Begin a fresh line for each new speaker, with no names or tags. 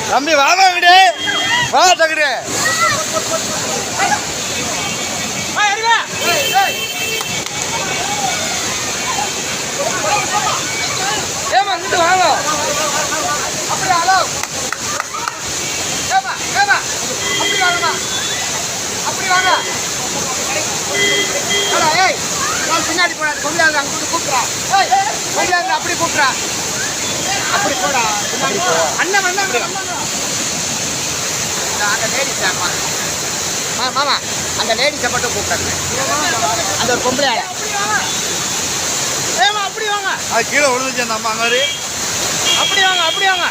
தம்பி வாங்க விடு வா தகுடு ஏமா இங்கிட்டு வாங்க அப்படி ஹலோ ஏமா ஏமா அப்படி வாங்கம்மா அப்படி வாங்க ஏய் நான் பின்னாடி போடாது கொண்டாந்து அங்கிட்டு கூப்பிட்றா ஏய் கொண்டாந்து அப்படி கூப்பிட்றா அப்படி போடா அண்ணன் அண்ணன் அந்த லேடிஸ் மாமா அந்த லேடிஸை மட்டும் கூப்பிட்றாங்க அந்த ஒரு பொம்பளை ஏமா அப்படி வாங்க அது கீழே விழுந்துச்சு அந்த அம்மா அங்கே அப்படி வாங்க